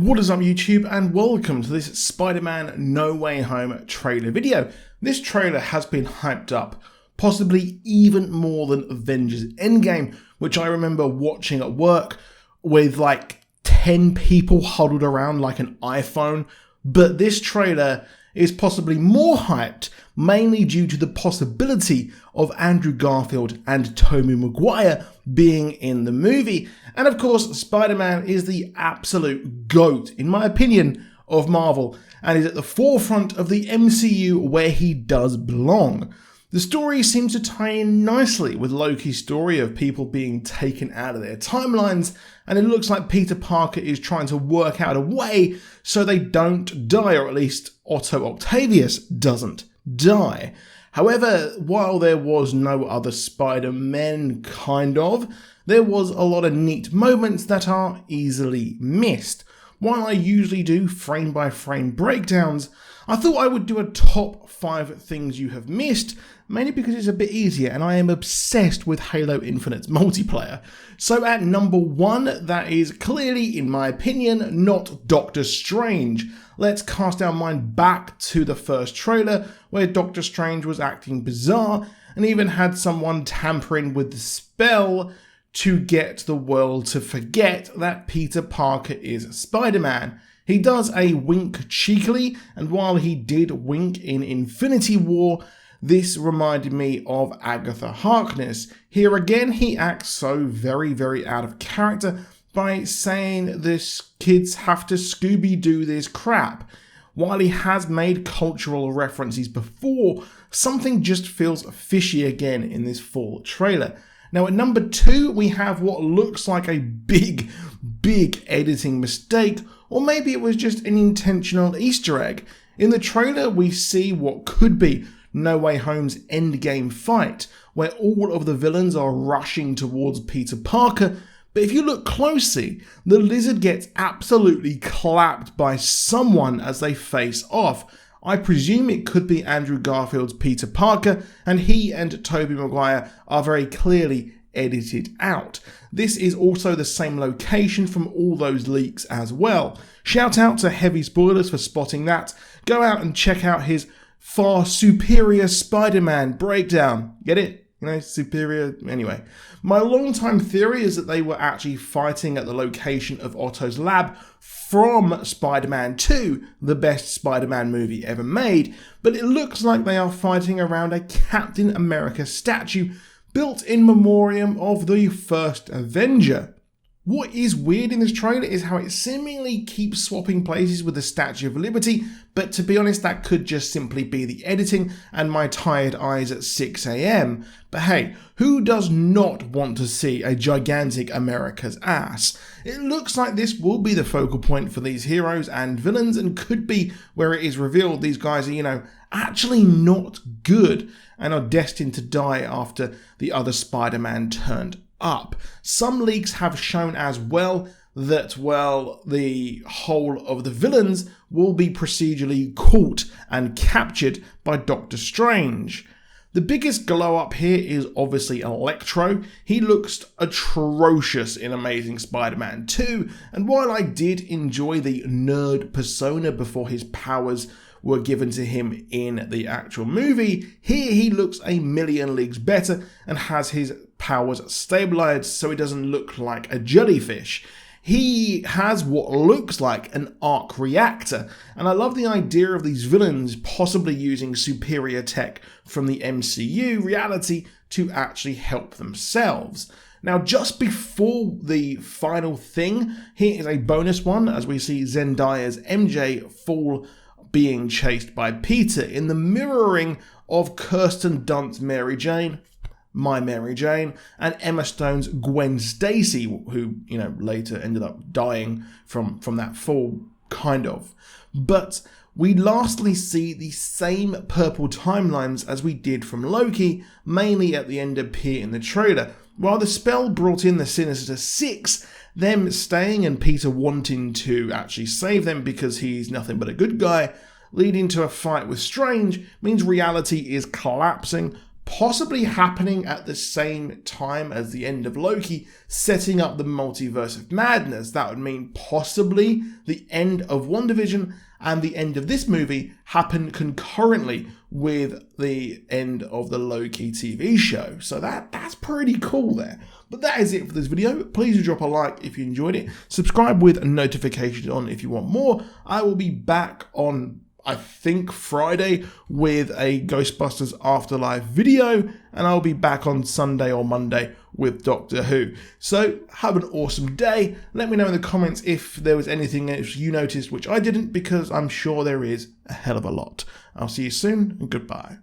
What is up YouTube, and welcome to this Spider-Man No Way Home trailer video. This trailer has been hyped up, possibly even more than Avengers Endgame, which I remember watching at work with like 10 people huddled around like an iPhone. But this trailer is possibly more hyped, mainly due to the possibility of Andrew Garfield and Tobey Maguire being in the movie. And of course, Spider-Man is the absolute GOAT, in my opinion, of Marvel, and is at the forefront of the MCU where he does belong. The story seems to tie in nicely with Loki's story of people being taken out of their timelines, and it looks like Peter Parker is trying to work out a way so they don't die, or at least Otto Octavius doesn't die. However, while there was no other Spider-Men, there was a lot of neat moments that are easily missed. While I usually do frame-by-frame breakdowns, I thought I would do a top 5 things you have missed, mainly because it's a bit easier and I am obsessed with Halo Infinite's multiplayer. So at number 1, that is clearly, in my opinion, not Doctor Strange. Let's cast our mind back to the first trailer, where Doctor Strange was acting bizarre and even had someone tampering with the spell to get the world to forget that Peter Parker is Spider-Man. He does a wink cheekily, and while he did wink in Infinity War, this reminded me of Agatha Harkness. Here again, he acts so very out of character by saying this kids have to Scooby-Doo this crap. While he has made cultural references before, something just feels fishy again in this full trailer. Now at number 2, we have what looks like a big editing mistake, or maybe it was just an intentional Easter egg. In the trailer, we see what could be No Way Home's endgame fight, where all of the villains are rushing towards Peter Parker, but if you look closely, the Lizard gets absolutely clapped by someone as they face off. I presume it could be Andrew Garfield's Peter Parker, and he and Tobey Maguire are very clearly edited out. This is also the same location from all those leaks as well. Shout out to Heavy Spoilers for spotting that. Go out and check out his far superior Spider-Man breakdown. Get it? You know, superior. Anyway, my long-time theory is that they were actually fighting at the location of Otto's lab from Spider-Man 2, the best Spider-Man movie ever made, but it looks like they are fighting around a Captain America statue built in memoriam of the first Avenger. What is weird in this trailer is how it seemingly keeps swapping places with the Statue of Liberty, but to be honest, that could just simply be the editing and my tired eyes at 6 AM. But hey, who does not want to see a gigantic America's ass? It looks like this will be the focal point for these heroes and villains, and could be where it is revealed these guys are, actually not good and are destined to die after the other Spider-Man turned up. Some leaks have shown as well that, the whole of the villains will be procedurally caught and captured by Doctor Strange. The biggest glow up here is obviously Electro. He looks atrocious in Amazing Spider-Man 2, and while I did enjoy the nerd persona before his powers were given to him in the actual movie, here he looks a million leagues better and has his powers stabilized so he doesn't look like a jellyfish. He has what looks like an arc reactor, and I love the idea of these villains possibly using superior tech from the MCU reality to actually help themselves. Now, just before the final thing, here is a bonus one as we see Zendaya's MJ fall being chased by Peter in the mirroring of Kirsten Dunst's Mary Jane, my Mary Jane, and Emma Stone's Gwen Stacy, who, later ended up dying from that fall, kind of. But we lastly see the same purple timelines as we did from Loki, mainly at the end appear in the trailer. While the spell brought in the Sinister Six, them staying and Peter wanting to actually save them because he's nothing but a good guy, leading to a fight with Strange, means reality is collapsing, possibly happening at the same time as the end of Loki, setting up the multiverse of madness. That would mean possibly the end of WandaVision and the end of this movie happen concurrently with the end of the Loki TV show. So that's pretty cool there. But that is it for this video. Please do drop a like if you enjoyed it. Subscribe with notifications on if you want more. I will be back on, I think, Friday with a Ghostbusters Afterlife video, and I'll be back on Sunday or Monday with Doctor Who. So have an awesome day. Let me know in the comments if there was anything else you noticed which I didn't, because I'm sure there is a hell of a lot. I'll see you soon, and goodbye.